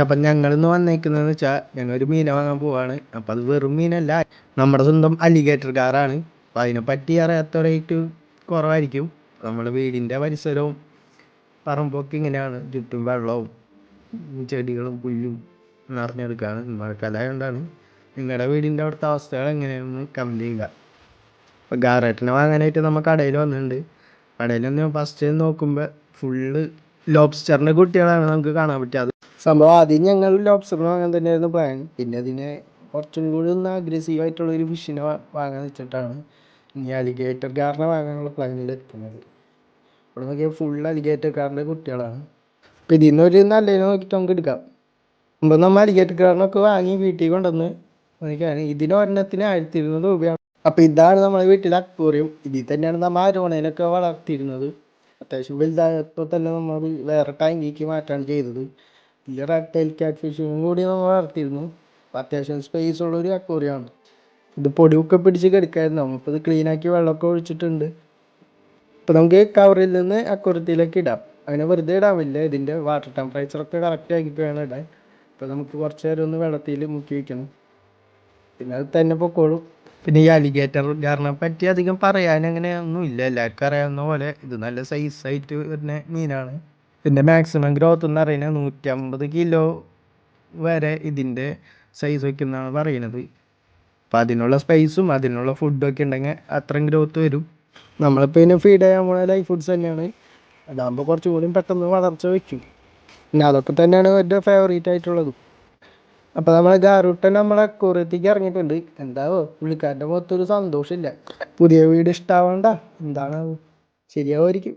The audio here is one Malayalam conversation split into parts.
അപ്പം ഞങ്ങളിന്ന് വന്നേക്കുന്നതെന്ന് വെച്ചാൽ ഞങ്ങളൊരു മീനെ വാങ്ങാൻ പോവാണ്. അപ്പം അത് വെറും മീനല്ല, നമ്മുടെ സ്വന്തം അലിഗേറ്റർ കാറാണ്. അപ്പം അതിനെപ്പറ്റി അറിയാത്തവരായിട്ട് കുറവായിരിക്കും. നമ്മുടെ വീടിൻ്റെ പരിസരവും പറമ്പൊക്കെ ഇങ്ങനെയാണ്, ചുറ്റും വെള്ളവും ചെടികളും പുല്ലും നിറഞ്ഞെടുക്കുകയാണ്. മഴക്കാലമായതുകൊണ്ടാണ്. നിങ്ങളുടെ വീടിൻ്റെ അവിടുത്തെ അവസ്ഥകൾ എങ്ങനെയാണെന്ന് കമൻറ്റ് ചെയ്യുക. അപ്പോൾ ഗാറേട്ടനെ വാങ്ങാനായിട്ട് നമ്മൾ കടയിൽ വന്നിട്ടുണ്ട്. കടയിൽ വന്ന് ഫസ്റ്റ് നോക്കുമ്പോൾ ഫുള്ള് ലോബ്സ്റ്ററിൻ്റെ കുട്ടികളാണ് നമുക്ക് കാണാൻ പറ്റുക. സംഭവം ആദ്യം ഞങ്ങൾ ലോബ്സ്റ്ററിന് വാങ്ങാൻ തന്നെയായിരുന്നു പ്ലാൻ. പിന്നെ അതിനെ കുറച്ചും കൂടി ഒന്ന് അഗ്രസീവായിട്ടുള്ളൊരു ഫിഷിനെ വാങ്ങാൻ വെച്ചിട്ടാണ് ഇനി അലിഗേറ്റർ കാറിനെ വാങ്ങാനുള്ള പ്ലാനിൽ എത്തുന്നത്. ഇവിടെ നോക്കിയാൽ ഫുൾ അലിഗേറ്റർ കാറിൻ്റെ കുട്ടികളാണ്. അപ്പോൾ ഇതിൽ നിന്നൊരു നല്ലതിനെ നോക്കിയിട്ട് നമുക്ക് എടുക്കാം. മുമ്പ് നമ്മൾ അലിഗേറ്റർ കാറിനൊക്കെ വാങ്ങി വീട്ടിൽ കൊണ്ടുവന്ന് നോക്കിയാണ്. ഇതിന് ഒരെണ്ണത്തിന് 1200 രൂപയാണ്. അപ്പോൾ ഇതാണ് നമ്മുടെ വീട്ടിലെ അക്വേറിയം. ഇതിൽ തന്നെയാണ് നമ്മൾ അരോണയിലൊക്കെ വളർത്തിയിരുന്നത്. അത്യാവശ്യം വലുതായപ്പോൾ തന്നെ നമ്മൾ വേറെ ടാങ്കിലേക്ക് മാറ്റാണ് ചെയ്തത്. ഈ റെഡ് ടൈൽ ക്യാറ്റ് ഫിഷിനും കൂടി നമ്മൾ വളർത്തിയിരുന്നു. അപ്പോൾ അത്യാവശ്യം സ്പേസ് ഉള്ളൊരു അക്വേറിയമാണ്. ഇത് പൊടിയൊക്കെ പിടിച്ച് കിടക്കായിരുന്നു. നമ്മളിപ്പോൾ ഇത് ക്ലീനാക്കി വെള്ളമൊക്കെ ഒഴിച്ചിട്ടുണ്ട്. ഇപ്പോൾ നമുക്ക് കവറിൽ നിന്ന് അക്വേറിയത്തിലേക്ക് ഇടാം. അങ്ങനെ വെറുതെ ഇടാൻ പറ്റില്ല, ഇതിൻ്റെ വാട്ടർ ടെമ്പറേച്ചറൊക്കെ കറക്റ്റ് ആക്കിയിട്ട് വേണം ഇടാൻ. ഇപ്പോൾ നമുക്ക് കുറച്ച് നേരം ഒന്ന് വെള്ളത്തിൽ മുക്കി വയ്ക്കണം, പിന്നെ അത് തന്നെ പൊക്കോളും. പിന്നെ ഈ അലിഗേറ്റർ കാറിനെ പറ്റി അധികം പറയാൻ അങ്ങനെ ഒന്നും ഇല്ല, എല്ലാവർക്കും അറിയാവുന്ന പോലെ ഇത് നല്ല സൈസായിട്ട് വരുന്ന മീനാണ്. പിന്നെ മാക്സിമം ഗ്രോത്ത് എന്ന് പറയുന്നത് 150 കിലോ വരെ ഇതിൻ്റെ സൈസ് വയ്ക്കുന്നതാണ് പറയുന്നത്. അപ്പോൾ അതിനുള്ള സ്പേസും അതിനുള്ള ഫുഡൊക്കെ ഉണ്ടെങ്കിൽ അത്രയും ഗ്രോത്ത് വരും. നമ്മളിപ്പോൾ ഇതിന് ഫീഡ് ചെയ്യാൻ പോകുന്ന ലൈഫ് ഫുഡ്സ് തന്നെയാണ്. അതാകുമ്പോൾ കുറച്ചും കൂടി പെട്ടെന്ന് വളർച്ച വയ്ക്കും. പിന്നെ അതൊക്കെ തന്നെയാണ് എൻ്റെ ഫേവറേറ്റ് ആയിട്ടുള്ളതും. അപ്പോൾ നമ്മൾ ഗാറൂട്ടൻ നമ്മളെ അക്വേറിയത്തേക്ക് ഇറങ്ങിയിട്ടുണ്ട്. എന്താവോ പുള്ളിക്കാരൻ്റെ മുഖത്തൊരു സന്തോഷമില്ല. പുതിയ വീട് ഇഷ്ടാവണ്ട, എന്താണാവോ, ശരിയാവുമായിരിക്കും.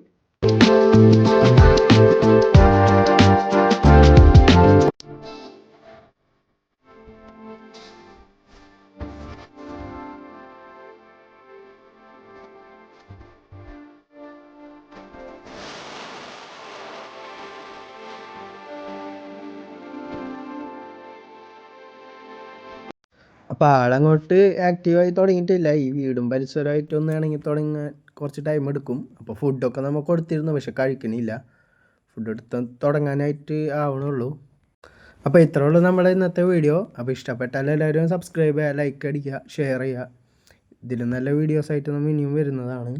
അപ്പോൾ ആളങ്ങോട്ട് ആക്റ്റീവായി തുടങ്ങിയിട്ടില്ല. ഈ വീടും പരിസരമായിട്ടൊന്നും ഇണങ്ങി തുടങ്ങാൻ കുറച്ച് ടൈം എടുക്കും. അപ്പോൾ ഫുഡൊക്കെ നമ്മൾ കൊടുത്തിരുന്നു, പക്ഷെ കഴിക്കണില്ല. ഫുഡ് എടുത്ത് തുടങ്ങാനായിട്ട് ആവണുള്ളൂ. അപ്പോൾ ഇത്രേ ഉള്ളൂ നമ്മുടെ ഇന്നത്തെ വീഡിയോ. അപ്പോൾ ഇഷ്ടപ്പെട്ടാൽ എല്ലാവരും സബ്സ്ക്രൈബ് ചെയ്യുക, ലൈക്ക് അടിക്കുക, ഷെയർ ചെയ്യുക. ഇതിലും നല്ല വീഡിയോസായിട്ട് നമ്മൾ ഇനിയും വരുന്നതാണ്.